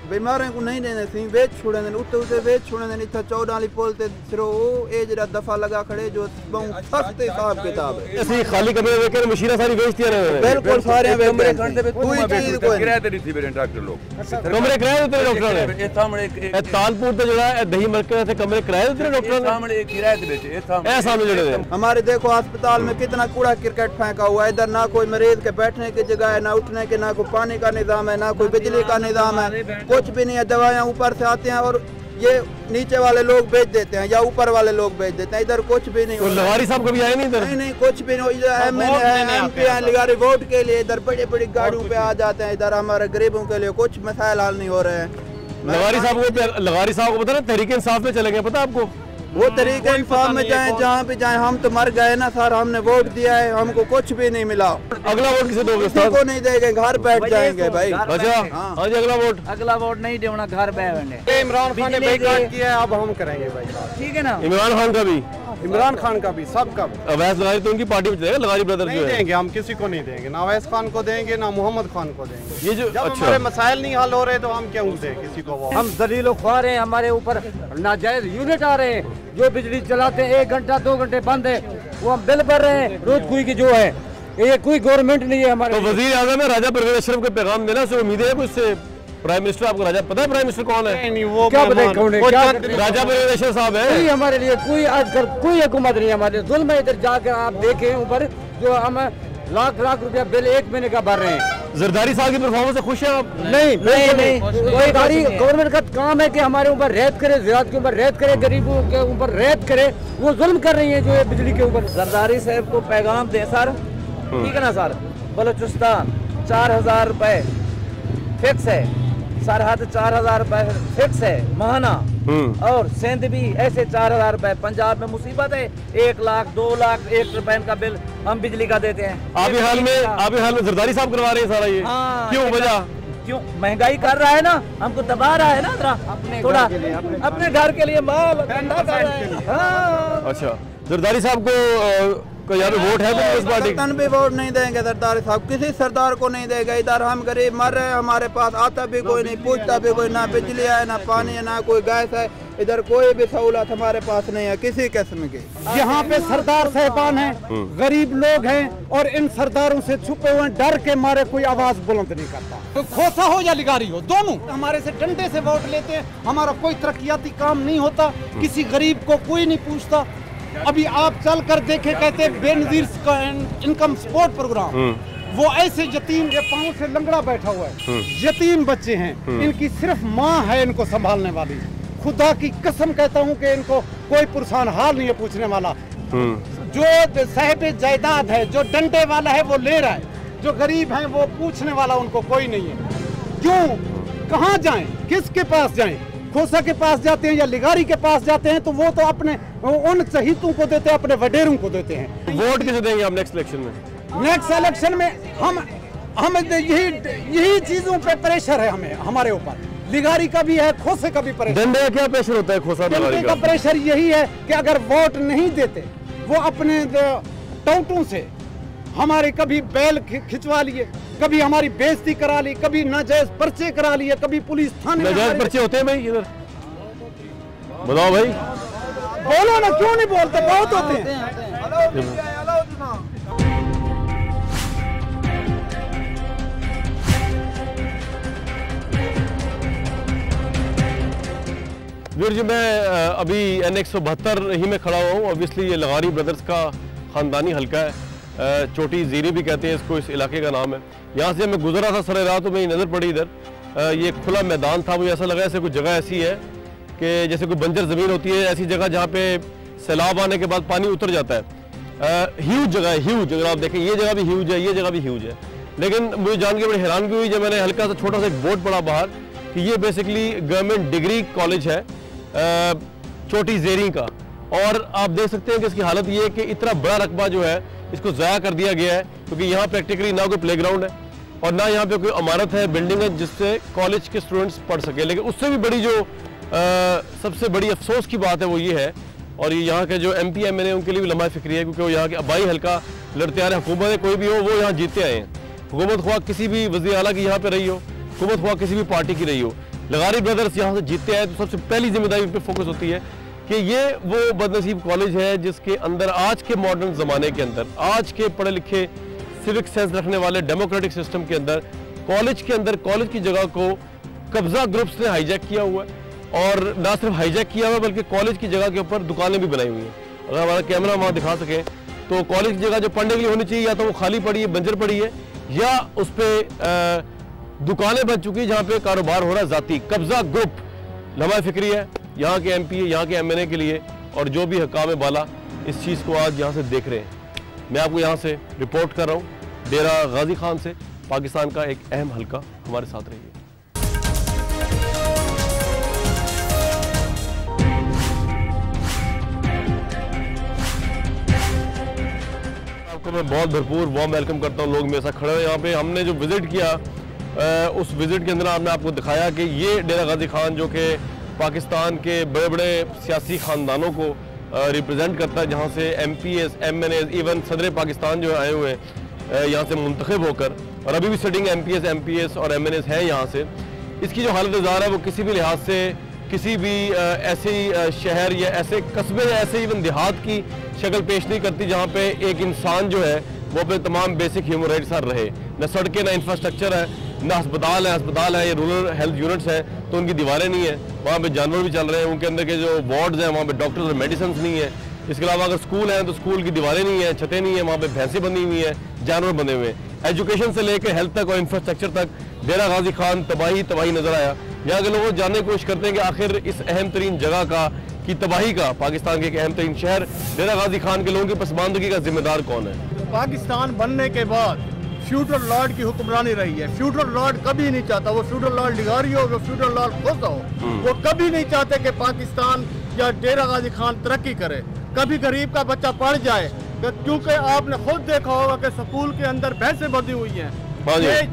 बीमारियों को नहीं देने सी वेच छोड़े ने उते वेच छोड़े ने इथा 14 वाली पोल ते सिरो ए जरा दफा लगा खड़े जो बहुत सख्त हिसाब किताब है। ऐसी खाली कमरे देकर मशीना सारी बेच दिया ने बिल्कुल सारे कमरे खंडे पे कोई चीज कोई किराए ते नहीं थी मेरे डॉक्टर लोग कमरे किराए देते डॉक्टर ने ए सामने ए तालपुर ते जड़ा ए दही मरकज से कमरे किराए देते डॉक्टर ने सामने किराए ते बेचे ए सामने जड़े हमारे देखो अस्पताल में कितना कूड़ा क्रिकेट फेंका हुआ है, इधर ना कोई मरीज के बैठने की जगह है, ना उठने के, ना कोई पानी का निजाम है, ना कोई बिजली का निजाम है, कुछ भी नहीं है। दवाइयाँ ऊपर से आते हैं और ये नीचे वाले लोग बेच देते हैं या ऊपर वाले लोग बेच देते हैं, इधर कुछ भी नहीं। लवारी साहब कभी आए नहीं इधर? नहीं कुछ भी नहीं, इधर MP लिगारी वोट के लिए इधर बड़ी बड़ी गाड़ियों पे आ जाते हैं, इधर हमारे गरीबों के लिए कुछ मसाइल हल नहीं हो रहे हैं। लवारी साहब को पता ना तहरीक इंसाफ में चले गए, पता आपको? वो तरीके इंसाफ में जाए जहाँ भी जाए, हम तो मर गए ना सर, हमने वोट दिया है, हमको कुछ भी नहीं मिला। अगला वोट किसे दोगे? किसी को नहीं देंगे, घर बैठ जाएंगे भाई। अच्छा हाँ जी अगला वोट नहीं देना, घर बैठे। इमरान खान ने बाइकाट किया है, अब हम करेंगे भाई, ठीक है ना? इमरान खान का भी, इमरान खान का भी, सबका। अवैस लगारी तो उनकी पार्टी में चलेगा, लगारी ब्रदर्स नहीं देंगे, हम किसी को नहीं देंगे, ना अवैस खान को देंगे ना मोहम्मद खान को देंगे। ये जो जब हमारे मसाइल नहीं हल हो रहे तो हम क्यों दें किसी को? हम दलील ख्वार हैं, हमारे ऊपर नाजायज यूनिट आ रहे हैं, जो बिजली चलाते हैं 1 घंटा 2 घंटे बंद है, वो हम बिल भर रहे हैं रोज कोई की जो है, ये कोई गवर्नमेंट नहीं है हमारे। तो वजीर आज़म है राजा परवेज अशरफ के पैगाम देना से उम्मीद है उससे प्राइम मिनिस्टर आपको राजा पता है प्राइम मिनिस्टर कौन है? नहीं वो क्या बताए कौन है? राजा परवेज अशरफ साहब है। कोई हमारे लिए कोई आजकल कोई हुकूमत नहीं है, हमारे जुल्म है। इधर जाकर आप देखें ऊपर जो हम लाख रुपया बिल 1 महीने का भर रहे हैं। जरदारी साहब की परफॉर्मेंस से खुश है आप? नहीं कोई गाड़ी गवर्नमेंट का काम है कि हमारे ऊपर रैद करे, ज़राअत के ऊपर रैद करे, गरीबों के ऊपर रैद करे, वो जुल्म कर रही है जो है बिजली के ऊपर। जरदारी साहब को पैगाम दे सर, ठीक है ना सर? बलूचिस्तान 4000 रुपए फिक्स है, सरहद 4000 रुपए फिक्स है माहाना, और सिंध भी ऐसे 4000 रुपए। पंजाब में मुसीबत है, 1 लाख 2 लाख 1 रुपए का बिल हम बिजली का देते हैं। अभी हाल में जरदारी साहब करवा रहे हैं सारा ये। क्यों वजह? क्यों महंगाई कर रहा है ना, हमको दबा रहा है ना जरा, थोड़ा अपने घर के लिए माल ठंडा कर रहा है। अच्छा जरदारी साहब को यहाँ पे वोट है तो इस पार्टी तन भी वोट नहीं देंगे सरदार साहब, किसी सरदार को नहीं देगा। इधर हम गरीब मर रहे हैं, हमारे पास आता भी कोई नहीं, पूछता भी कोई, ना बिजली है ना पानी है ना कोई गैस है, इधर कोई भी सहूलत हमारे पास नहीं है किसी किस्म की। यहाँ पे सरदार साहबान हैं, गरीब लोग हैं, और इन सरदारों से छुपे हुए डर के मारे कोई आवाज बुलंद नहीं करता। तो खोसा हो या लिगारी हो, दोनों हमारे से डंडे से वोट लेते हैं, हमारा कोई तरक्याती काम नहीं होता, किसी गरीब को कोई नहीं पूछता। अभी आप चल कर देखे, कहते हैं बेनजीर का इनकम सपोर्ट प्रोग्राम, वो ऐसे यतीम के पाँव से लंगड़ा बैठा हुआ है, यतीम बच्चे हैं, इनकी सिर्फ माँ है इनको संभालने वाली। खुदा की कसम कहता हूँ कि इनको कोई पुरसान हाल नहीं है पूछने वाला। जो साहिब जायदाद है, जो डंडे वाला है वो ले रहा है, जो गरीब है वो पूछने वाला उनको कोई नहीं है। क्यों, कहाँ जाएं, किसके पास जाएं? खोसा के पास जाते हैं या लिगारी के पास जाते हैं तो वो तो अपने उन शहीदों को देते हैं, अपने वडेरों को देते हैं। वोट किसे देंगे आप नेक्स्ट इलेक्शन में? नेक्स्ट इलेक्शन में हम यही चीजों पे प्रेशर है हमें, हमारे ऊपर। लिगारी का भी है, खोसे का भी प्रेशर। डंडे का क्या प्रेशर होता है खोसा लिगारी का? प्रेशर यही है कि अगर वोट नहीं देते वो अपने टौटों से हमारे कभी बैल खिंचवा लिए, कभी हमारी बेइज्जती करा ली, कभी नाजायज पर्चे करा लिए, कभी पुलिस थाने में। नाजायज पर्चे होते हैं भाई इधर? बताओ भाई, बोलो ना, क्यों नहीं बोलते? बहुत होते हैं। वीर जी मैं अभी N172 ही में खड़ा हुआ हूँ। ऑब्वियसली ये लगारी ब्रदर्स का ख़ानदानी हल्का है, चोटी जीरी भी कहते हैं इसको, इस इलाके का नाम है। यहाँ से मैं गुजरा था सरे रात तो मेरी नज़र पड़ी इधर, ये खुला मैदान था, मुझे ऐसा लगा जैसे कोई जगह ऐसी है कि जैसे कोई बंजर ज़मीन होती है, ऐसी जगह जहाँ पे सैलाब आने के बाद पानी उतर जाता है। ह्यूज जगह है, ह्यूज। अगर आप देखें ये जगह भी ह्यूज है, ये जगह भी ह्यूज है। लेकिन मुझे जान के बड़ी हैरानगी हुई जब मैंने हल्का सा छोटा सा एक बोर्ड पढ़ा बाहर कि ये बेसिकली गवर्नमेंट डिग्री कॉलेज है छोटी जेरी का। और आप देख सकते हैं कि इसकी हालत ये है कि इतना बड़ा रकबा जो है इसको ज़ाया कर दिया गया है, क्योंकि यहाँ प्रैक्टिकली ना कोई प्लेग्राउंड है और ना यहाँ पे कोई इमारत है, बिल्डिंग है जिससे कॉलेज के स्टूडेंट्स पढ़ सके। लेकिन उससे भी बड़ी जो सबसे बड़ी अफसोस की बात है वो ये है, और ये यहाँ के जो MP MNA उनके लिए भी लम्हा फिक्री है, क्योंकि वो यहाँ के आबाई हल्का लड़ते आ रहे हैं। हुकूमत कोई भी हो वो यहाँ जीतते आए हैं। हुकूमत ख्वाह किसी भी वज़ीर आला की यहाँ पे रही हो, हुकूमत ख्वाह किसी भी पार्टी की रही हो, लगारी ब्रदर्स यहाँ से जीतते आए। तो सबसे पहली जिम्मेदारी उन पर फोकस होती है कि ये वो बदनसीब कॉलेज है जिसके अंदर आज के मॉडर्न ज़माने के अंदर, आज के पढ़े लिखे सिविक सेंस रखने वाले डेमोक्रेटिक सिस्टम के अंदर कॉलेज की जगह को कब्जा ग्रुप्स ने हाईजैक किया हुआ है। और ना सिर्फ हाईजैक किया हुआ है बल्कि कॉलेज की जगह के ऊपर दुकानें भी बनाई हुई हैं। अगर हमारा कैमरा वहाँ दिखा सकें तो कॉलेज की जगह जो पढ़ने के लिए होनी चाहिए या तो वो खाली पड़ी है, बंजर पड़ी है, या उस पर दुकानें बन चुकी है जहाँ पे कारोबार हो रहा है ज़ाती। कब्जा ग्रुप लम्हा फिक्री है यहाँ के MP, यहाँ के MNA के लिए, और जो भी हकाम बाला इस चीज़ को आज यहाँ से देख रहे हैं। मैं आपको यहाँ से रिपोर्ट कर रहा हूँ डेरा गाजी खान से, पाकिस्तान का एक अहम हल्का। हमारे साथ रहिए। आपको मैं बहुत भरपूर वार्म वेलकम करता हूँ। लोग मेरे साथ खड़े हैं यहाँ पे। हमने जो विजिट किया उस विजिट के अंदर हमने आपको दिखाया कि ये डेरा गाजी खान जो कि पाकिस्तान के बड़े बड़े सियासी ख़ानदानों को रिप्रेजेंट करता है, जहाँ से MPs, MNAs, इवन सदर पाकिस्तान जो आए हुए हैं यहाँ से मुंतखब होकर, और अभी भी सिटिंग MPs और MNAs हैं यहाँ से। इसकी जो हालत ज़ाहिर है वो किसी भी लिहाज से किसी भी ऐसे शहर या ऐसे कस्बे या ऐसे इवन देहात की शक्ल पेश नहीं करती जहाँ पे एक इंसान जो है वो अपने तमाम बेसिक ह्यूमन राइट्स पर रहे। न सड़कें, न इंफ्रास्ट्रक्चर है, न अस्पताल है, ये रूरल हेल्थ यूनिट्स हैं तो उनकी दीवारें नहीं है, वहाँ पे जानवर भी चल रहे हैं, उनके अंदर के जो वार्ड्स हैं वहाँ पे डॉक्टर्स और मेडिसिन नहीं है। इसके अलावा अगर स्कूल हैं तो स्कूल की दीवारें नहीं है, छतें नहीं है, वहाँ पे भैंसें बंधी हुई हैं, जानवर बंधे हुए हैं। एजुकेशन से लेकर हेल्थ तक और इंफ्रास्ट्रक्चर तक डेरा गाजी खान तबाही नजर आया। यहाँ के लोग जानने की कोशिश करते हैं कि आखिर इस अहम तरीन जगह की तबाही का, पाकिस्तान के एक अहम तरीन शहर डेरा गाजी खान के लोगों की पसमानदगी का जिम्मेदार कौन है। पाकिस्तान बनने के बाद फ्यूडल लॉर्ड की हुक्मरानी रही है। फ्यूडल लॉर्ड कभी नहीं चाहता, वो फ्यूडल लॉर्ड लिगारी हो, वो फ्यूडल लॉर्ड खोसा हो, वो कभी नहीं चाहते कि पाकिस्तान या डेरा गाजी खान तरक्की करे, कभी गरीब का बच्चा पढ़ जाए। क्योंकि आपने खुद देखा होगा कि स्कूल के अंदर भैंसें बंधी हुई हैं।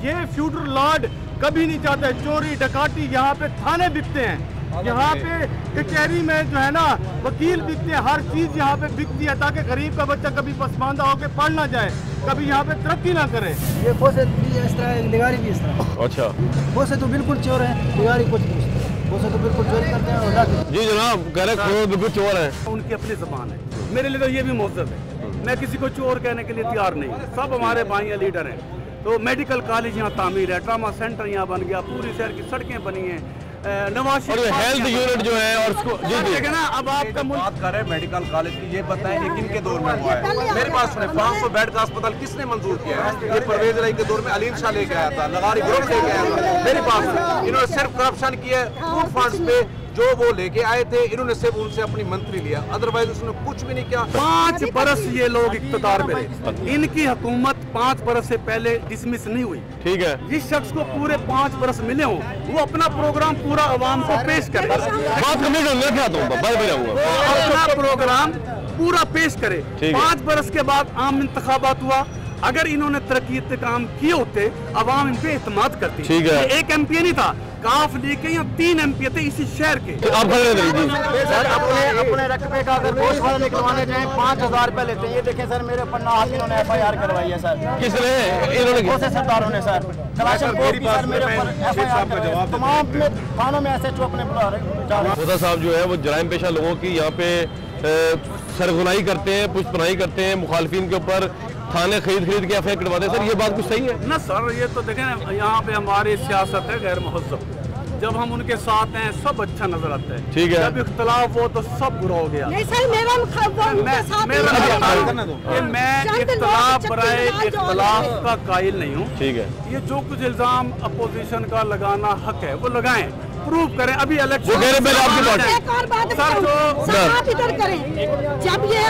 ये फ्यूडल लॉर्ड कभी नहीं चाहते। चोरी डकाती, यहाँ पे थाने बिकते हैं, यहाँ पे कचहरी में जो है ना वकील बिकते हैं, हर चीज यहाँ पे बिकती है ताकि गरीब का बच्चा कभी पसमानदा होकर पढ़ ना जाए, कभी यहाँ पे तरक्की ना करे। ये खोसे भी इस तरह, लिगारी भी इस तरह। अच्छा, खोसे तो बिल्कुल चोर है, लिगारी कुछ नहीं, खोसे तो बिल्कुल चोरी करते हैं। और जी जनाब, कह रहे बिल्कुल चोर है। उनकी अपनी ज़बान है, मेरे लिए तो ये भी मौजूद है। मैं किसी को चोर कहने के लिए तैयार नहीं, सब हमारे भाई हैं, लीडर हैं। तो मेडिकल कॉलेज यहाँ तामीर है, ट्रामा सेंटर यहाँ बन गया, पूरी शहर की सड़कें बनी हैं, नवाज और हेल्थ यूनिट जो है और उसको जी ना। अब आपका बात कर रहे हैं मेडिकल कॉलेज की, ये बताएं ये किन के दौर में हुआ है? मेरे पास सुने 500 बेड का अस्पताल किसने मंजूर किया है? ये परवेज रही के दौर में अलीम शाह लेके आया था, लगारी ग्रुप लेके आया था। मेरे पास इन्होंने सिर्फ करप्शन किया है फूड फंड्स पे, जो वो लेके आए थे इन्होंने सिर्फ उनसे अपनी मंत्री लिया, अदरवाइज उसने कुछ भी नहीं किया। 5 बरस ये लोग इख्तियार में रहे, इनकी हुकूमत 5 बरस से पहले डिसमिस नहीं हुई। ठीक है, जिस शख्स को पूरे 5 बरस मिले हो वो अपना प्रोग्राम पूरा अवाम को पेश करे, अपना प्रोग्राम पूरा पेश करे। 5 बरस के बाद आम इंतखाबात हुआ, अगर इन्होंने तरक्की काम किए होते अवाम इन पे एतमाद करती। ठीक है, एक MP नहीं था, काफ लीग के यहाँ 3 MP थे इसी शहर के। सर अपने रकबे का अगर गोश्त वाला निकलवाने जाए 5000 रुपए लेते हैं। ये देखें सर, मेरे ऊपर नाहक इन्होंने FIR करवाई है सर। किसने? इन्होंने, खोसे सरदारों ने सर। कलाशनकोव की सर मेरे ऊपर FIR करवाई। तमाम थानों में SHO अपने बुला रहे। खोसा साहब जो है वो जराइम पेशा लोगों की यहाँ पे सरगुनाही करते हैं, पुष्पनाही करते हैं, मुखालफिन के ऊपर थाने खरीद के FIR करवाते हैं। सर ये बात कुछ सही है? ना सर, ये तो देखें ना, यहाँ पे हमारी सियासत है गैर महज़ब। जब हम उनके साथ हैं सब अच्छा नजर आता है। ठीक है, जब इख्तलाफ हो तो सब बुरा हो गया। नहीं सर, मैं इख्तलाफ बराए इख्तलाफ का कायल नहीं हूँ। ठीक है, ये जो कुछ इल्जाम अपोजिशन का लगाना हक है वो लगाएं, प्रूव करें अभी इलेक्शन वो कह रहे पहले आपकी पार्टी एक और बात बताऊं, सर आप इधर करें। जब ये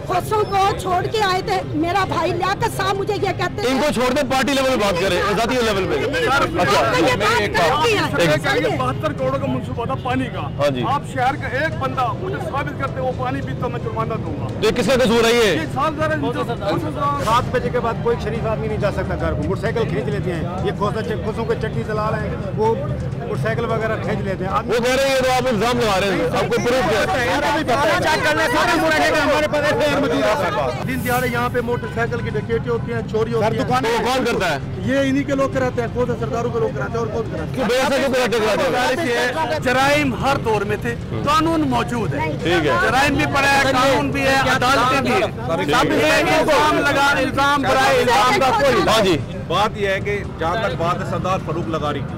खोसों को छोड़ के आए थे, मेरा भाई लियाकत साहब मुझे ये कहते थे इनको छोड़ दे, पार्टी लेवल में बात करें, जाती लेवल पे। अच्छा 72 करोड़ का मुंसूबा था पानी का। हाँ जी। आप शहर का एक बंदा मुझे साबित करते वो पानी पीता मैं जुर्माना दूंगा। तो किसका कसूर है ये? 7 बजे के बाद कोई शरीफ आदमी नहीं जा सकता घर को, मोटरसाइकिल खींच लेते हैं, ये खोसों को चट्टी चला रहे हैं, वो मोटरसाइकिल वगैरह खींच लेते हैं। वो कह रहे हैं तो आप इल्जाम लगा रहे हैं, आपको प्रूफ दिन दिहाड़े यहाँ पे मोटरसाइकिल की डकैती होती है, चोरी होती है। दुकान कौन करता है? ये इन्हीं के लोग कराते हैं, खुद सरकारों के लोग कराते हैं और कौन कराते हैं? जराइम हर दौर में थे, कानून मौजूद है, ठीक है, जराइम भी पड़ा है, कानून भी है, अदालतें भी है। इल्जाम लगा, इल्जाम बनाए, इल्जाम का कोई। हाँ जी, बात यह है कि जहाँ तक बात है सरदार फारूक लगारी की,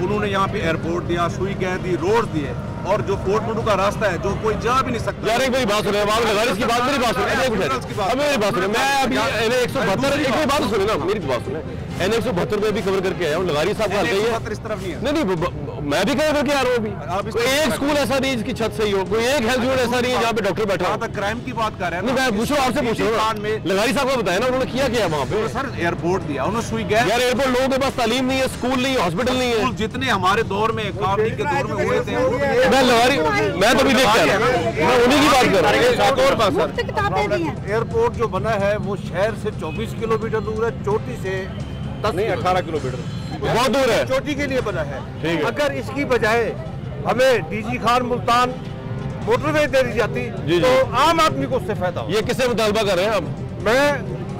उन्होंने यहाँ पे एयरपोर्ट दिया, सुई गैस दी, रोड दिए, और जो फोर्ट मंडू का रास्ता है जो कोई जा भी नहीं सकता। यार एक मेरी बात सुने, लगारी की बात मेरी बात सुने, अब मेरी बात सुने, मैं अभी NH-172 एक बात सुने ना, मेरी बात सुने, NH-172 में भी कवर करके आया हूँ। लगारी साहब का हल्का ही है, इस तरफ नहीं है। नहीं मैं भी कवर करके आ रहा हूँ अभी। कोई एक स्कूल ऐसा नहीं जिसकी छत सही हो, कोई एक हेल्थ यूनिट ऐसा नहीं है जहाँ पे डॉक्टर बैठा हो। क्राइम की बात कर रहे हैं, मैं पूछो, आपसे पूछ रहा हूँ, लगारी साहब को बताया ना उन्होंने किया क्या वहाँ पे? सर एयरपोर्ट दिया उन्होंने, सुई गैस। यार एयरपोर्ट, लोगों के पास तालीम नहीं है, स्कूल नहीं है, हॉस्पिटल नहीं है। जितने हमारे दौर में काबली के दौर में हुए थे, मैं लगारी, मैं तो भी देख के आया, मैं उन्हीं की बात कर रहा हूँ। एयरपोर्ट जो बना है वो शहर से 24 किलोमीटर दूर है, चोटी से 18 किलोमीटर बहुत दूर है, चोटी के लिए बना है। ठीक है, अगर इसकी बजाय हमें डीजी खान मुल्तान मोटरवे दे दी जाती तो आम आदमी को उससे फायदा हो। ये किससे मुतालबा कर रहे हैं अब? मैं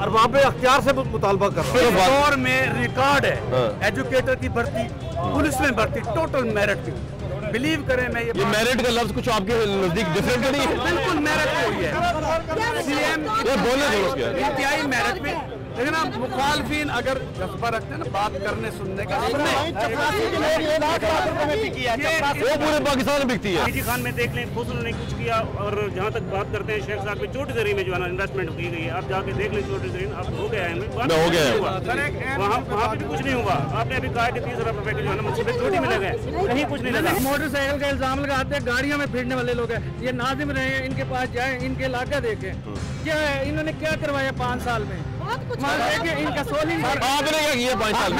अरबाब अख्तियार से मुतालबा कर रहा हूँ। दौर में रिकॉर्ड है एजुकेटर की भर्ती, पुलिस में भर्ती, टोटल मेरिट की। बिलीव करें मैं ये मेरिट का लफ्ज कुछ आपके नजदीक डिफरेंट नहीं है? बिल्कुल मेरिट कोई है, सीएम बोलने दो इंतहाई मेरिट पे। लेकिन आप मुखालफिन अगर जज्बा रखते हैं ना बात करने सुनने का, वो पूरे पाकिस्तान में बिकती है। डीजी खान में देख लें, खुद उन्होंने कुछ किया। और जहाँ तक बात करते हैं शेख साहब पे, छोटी जरी में जो है ना इन्वेस्टमेंट की गई है, आप जाके देख लें छोटी जरी, आप हो गया है हो गया वहाँ पे भी कुछ नहीं हुआ। आपने अभी कहा कि 30 अरब रुपए के जो है ना मुझसे छोटी में लगे, कहीं कुछ नहीं लगा। मोटरसाइकिल का इल्जाम लगाते हैं, गाड़ियों में फिरने वाले लोग हैं, ये नाजिम रहे, इनके पास जाए, इनके इलाका देखें क्या है, इन्होंने क्या करवाया 5 साल में। इनका सोलिंग आपने क्या किया 5 साल में?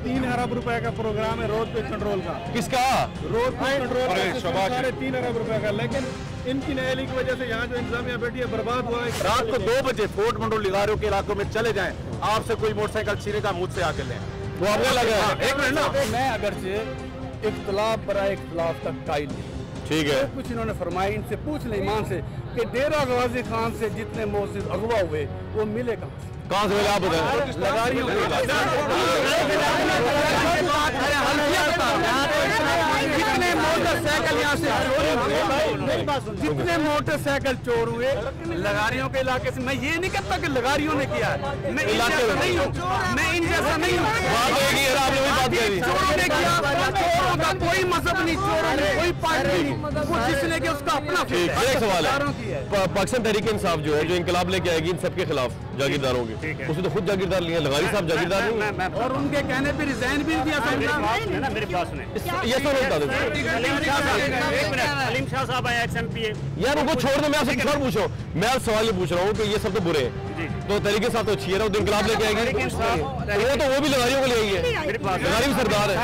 3.5 अरब रुपए का प्रोग्राम है रोड पे कंट्रोल का। किसका? रोड पे कंट्रोल 3.5 अरब रुपए का, लेकिन इनकी नहली की वजह से यहाँ जो इंतजामिया बैठी है बर्बाद हुआ है। रात को 2 बजे फोर्ट मंडो लिगारियों के इलाकों में चले जाएं, आपसे कोई मोटरसाइकिल छीने का मुझसे आके लें। वो आपने लगा एक मिनट ना, मैं अगर से इख्तलाफ बरा इख्तलाफ तक कायल नहीं, ठीक है, कुछ इन्होंने फरमाया, इनसे पूछ लें ईमान से कि डेरा गाजी खान से जितने मोहसिन अगवा हुए वो मिले कहाँ से मिले, आप बताएं। लगारियों मोटरसाइकिल यहाँ से जितने मोटरसाइकिल चोर हुए लगारियों के इलाके से। मैं ये नहीं कहता कि लगारियों ने किया है, मैं इन जैसा नहीं हूँ, मैं इन जैसा नहीं हूँ। चोरों ने किया, चोरों का कोई मजहब नहीं, चोरों ने कोई पार्टी नहीं, वो जिसने कि उसका अपना। एक सवाल है, पाकिस्तान तहरीक इंसाफ जो है, जो इंकलाब लेके आएगी इन सबके खिलाफ जागीरदारों के, उसने तो खुद जागीरदार लिए, लगारी साहब जागीरदार नहीं, और उनके कहने पे रिजाइन भी दिया। मेरे पास ये सब होता है। अलीम शाह साहब आए XMPA। यार उनको छोड़ दो, मैं आपसे किस और पूछो, मैं आप सवाल ये पूछ रहा हूँ कि ये सब तो बुरे हैं, तो तरीके साथ तो अच्छी है ना, वो इंकलाब लेके आएगी, वो भी लगारियों को ले आएगी, लगारी भी सरदार है।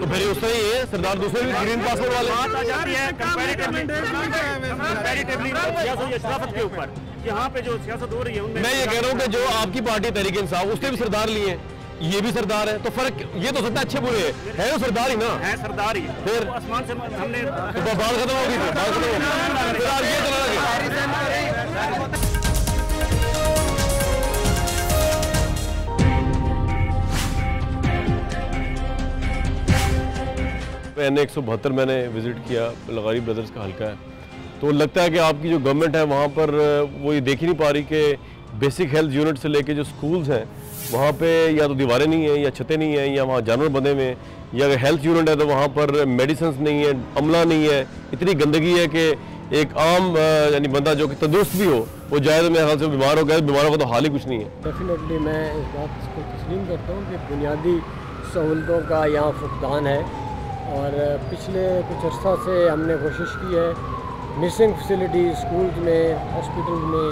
तो फिर उस तरह ही है, सरदार दूसरे भी ग्रीन पासपोर्ट वाले के ऊपर यहाँ पे जो सियासत हो रही है उनमें। मैं ये कह रहा हूँ कि जो आपकी पार्टी तहरीक इंसाफ, उसने भी सरदार लिए, ये भी सरदार है, तो फर्क ये तो सकता है अच्छे बुरे है तो सरदार ही ना है, सरदार ही। फिर आसमान से हमने बात खत्म होगी, बात खत्म होगी, ये चला लगे। NH-172 मैंने विजिट किया, लगारी ब्रदर्स का हल्का है, तो लगता है कि आपकी जो गवर्नमेंट है वहाँ पर वो ये देख ही नहीं पा रही कि बेसिक हेल्थ यूनिट से लेके जो स्कूल्स हैं वहाँ पे या तो दीवारें नहीं है, या छतें नहीं है, या वहाँ जानवर बंधे हुए हैं, या अगर हेल्थ यूनिट है तो वहाँ पर मेडिसिन नहीं है, अमला नहीं है, इतनी गंदगी है कि एक आम यानी बंदा जो कि तंदुरुस्त भी हो वो जाए तो मेरे ख्याल से बीमार हो गया, बीमारों का तो हाल ही कुछ नहीं है। डेफिनेटली मैं इस बात को तस्लीम करता हूँ कि बुनियादी सहूलतों का यहाँ फुकदान है और पिछले कुछ अर्सा से हमने कोशिश की है मिसिंग फैसिलिटी स्कूल्स में, हॉस्पिटल में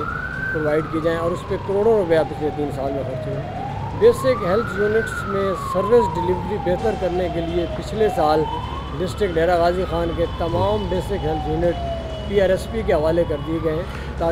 प्रोवाइड की जाएँ और उस पर करोड़ों रुपया पिछले 3 साल में खर्च हुए। बेसिक हेल्थ यूनिट्स में सर्विस डिलीवरी बेहतर करने के लिए पिछले साल डिस्ट्रिक्ट डेरा गाजी खान के तमाम बेसिक हेल्थ यूनिट PRSP के हवाले कर दिए गए हैं।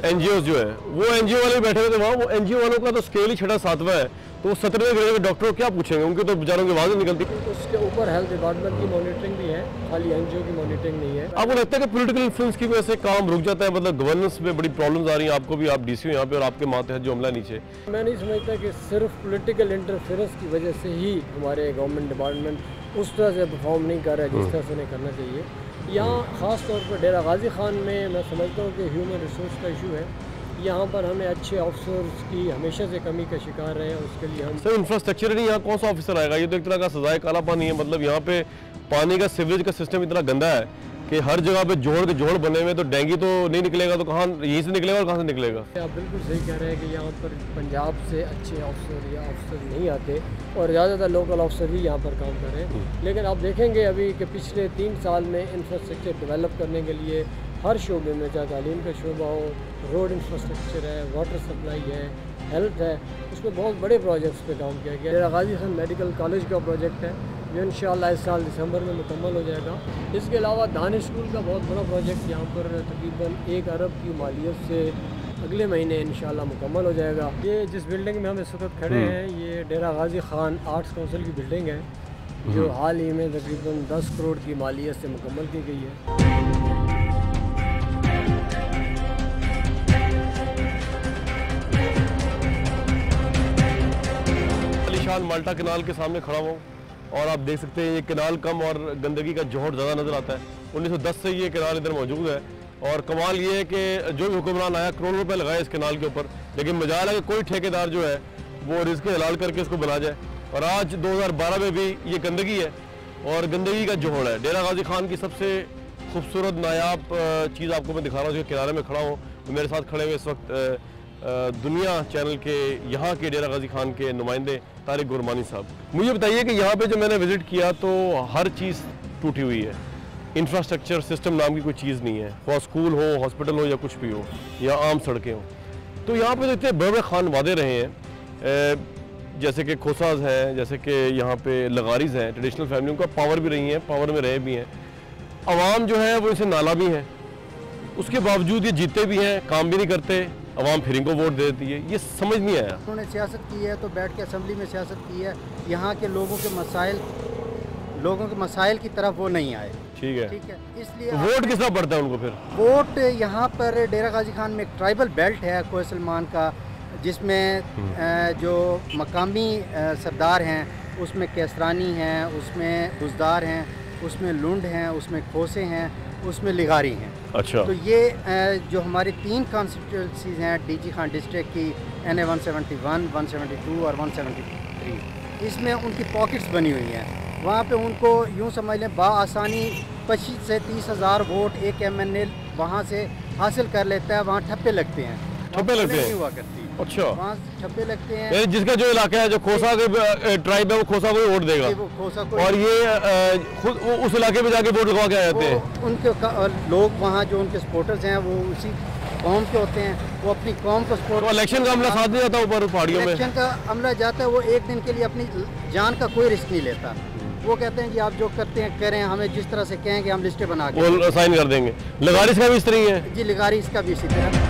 NGOs जो है वो NGO वाले बैठे हुए थे वहाँ, वो NGO वालों का तो स्केल ही 6-7वां है, तो वो 17वें ग्रेड के डॉक्टर क्या पूछेंगे, उनके तो बेचारों की आवाज़ निकलती। उसके ऊपर हेल्थ डिपार्टमेंट की मॉनिटरिंग भी है, खाली NGO की मॉनिटरिंग नहीं है। आपको लगता है कि पॉलिटिकल इन्फ्लुएंस की वजह से काम रुक जाता है, मतलब गवर्नेंस में बड़ी प्रॉब्लम्स आ रही हैं आपको भी, आप DC हो यहाँ पे और आपके मातहत जो अमला नीचे? मैं नहीं समझता कि सिर्फ पॉलिटिकल इंटरफेरेंस की वजह से ही हमारे गवर्नमेंट डिपार्टमेंट उस तरह से परफॉर्म नहीं कर रहा है जिस तरह से उन्हें करना चाहिए। यहाँ ख़ास तौर पर डेरा गाजी खान में मैं समझता हूँ कि ह्यूमन रिसोर्स का इशू है। यहाँ पर हमें अच्छे ऑफिसर्स की हमेशा से कमी का शिकार रहे हैं, उसके लिए हम सर इंफ्रास्ट्रक्चर नहीं, यहाँ कौन सा ऑफिसर आएगा? ये तो एक तरह का सजाए काला पानी है, मतलब यहाँ पे पानी का सीवरेज का सिस्टम इतना गंदा है कि हर जगह पे जोड़ के जोड़ बने हुए, तो डेंगू तो नहीं निकलेगा तो कहाँ, यहीं से निकलेगा और कहाँ से निकलेगा? आप बिल्कुल सही कह रहे हैं कि यहाँ पर पंजाब से अच्छे ऑफिसर या ऑफिसर नहीं आते और ज़्यादातर लोकल ऑफिसर ही यहाँ पर काम कर रहे हैं। लेकिन आप देखेंगे अभी कि पिछले 3 साल में इंफ्रास्ट्रक्चर डेवलप करने के लिए हर शोबे में, चाहे तालीम का शोबा हो, रोड इंफ्रास्ट्रक्चर है, वाटर सप्लाई है, हेल्थ है, उसमें बहुत बड़े प्रोजेक्ट्स पे काम किया गया। डेरा गाजी खान मेडिकल कॉलेज का प्रोजेक्ट है जो इंशाअल्लाह इस साल दिसंबर में मुकम्मल हो जाएगा। इसके अलावा दानिश स्कूल का बहुत बड़ा प्रोजेक्ट यहाँ पर तकरीबन 1 अरब की मालियत से अगले महीने इंशाअल्लाह मुकम्मल हो जाएगा। ये जिस बिल्डिंग में हम इस वक्त खड़े हैं ये डेरा गाजी खान आर्ट्स काउंसिल की बिल्डिंग है जो हाल ही में तकरीबन 10 करोड़ की मालियत से मुकम्मल की गई है। माल्टा कैनाल के सामने खड़ा हूँ और आप देख सकते हैं ये कैनाल कम और गंदगी का जोहर ज़्यादा नज़र आता है। 1910 से ये कैनाल इधर मौजूद है और कमाल ये है कि जो भी हुक्मरान आया करोड़ों रुपए लगाए इस कैनाल के ऊपर, लेकिन मजाल है कि कोई ठेकेदार जो है वो रिस्क हलाल करके इसको बना जाए। और आज 2012 में भी ये गंदगी है और गंदगी का जोहर है। डेरा गाजी खान की सबसे खूबसूरत नायाब चीज़ आपको मैं दिखा रहा हूँ, जो किनारे में खड़ा हूँ, मेरे साथ खड़े हुए इस वक्त दुनिया चैनल के यहाँ के डेरा गाजी खान के नुमाइंदे तारिक गुरमानी साहब। मुझे बताइए कि यहाँ पे जब मैंने विज़िट किया तो हर चीज़ टूटी हुई है, इंफ्रास्ट्रक्चर सिस्टम नाम की कोई चीज़ नहीं है, वो स्कूल हो, हॉस्पिटल हो या कुछ भी हो या आम सड़कें हो। तो यहाँ पे तो इतने बड़े बड़े खान वादे रहे हैं, जैसे कि खोसाज हैं, जैसे कि यहाँ पे लगारीज हैं, ट्रेडिशनल फैमिली उनका पावर भी रही हैं, पावर में रहे भी हैं। अवाम जो है वो इनसे नाला भी है, उसके बावजूद ये जीते भी हैं, काम भी नहीं करते, अवाम फिर इनको वोट दे देती है। ये समझ नहीं आया। उन्होंने सियासत की है तो बैठ के असेंबली में सियासत की है, यहाँ के लोगों के मसाइल की तरफ वो नहीं आए। ठीक है, इसलिए वोट किसका पड़ता है उनको? फिर वोट यहाँ पर डेरा गाजी खान में एक ट्राइबल बेल्ट है कोय सलमान का, जिसमें जो मकामी सरदार हैं उसमें केसरानी हैं, उसमें बुजदार हैं, उसमें लुंड हैं, उसमें खोसे हैं, उसमें लिगारी हैं। अच्छा, तो ये जो हमारी 3 कॉन्स्टिट्यूंसीज हैं डीजी खान डिस्ट्रिक्ट की, NA 171, 172 और 173, इसमें उनकी पॉकेट्स बनी हुई हैं। वहाँ पे उनको यूँ समझ लें बआसानी 25 से 30 हज़ार वोट एक MNA वहाँ से हासिल कर लेता है। वहाँ ठप्पे लगते हैं, ठप्पे लगते हैं, हुआ करती। अच्छा, वहाँ ठप्पे लगते हैं। जिसका जो इलाका है, जो खोसा के ट्राइब है, वो खोसा को वोट देगा और ये खुद उस इलाके में जाके वोट लगवा के आ जाते हैं। उनके लोग वहाँ जो उनके सपोर्टर्स हैं वो उसी कौम के होते हैं, वो अपनी कौम को सपोर्ट। तो इलेक्शन का अमला साथ नहीं जाता ऊपर पहाड़ियों में? इलेक्शन का अमला जाता है, वो एक दिन के लिए अपनी जान का कोई रिस्क नहीं लेता। वो कहते हैं कि आप जो करते हैं करें, हमें जिस तरह से कहेंगे हम लिस्टें बना के साइन कर देंगे। लगारिस का भी इस तरह ही है जी, लगारिस का भी इसी तरह।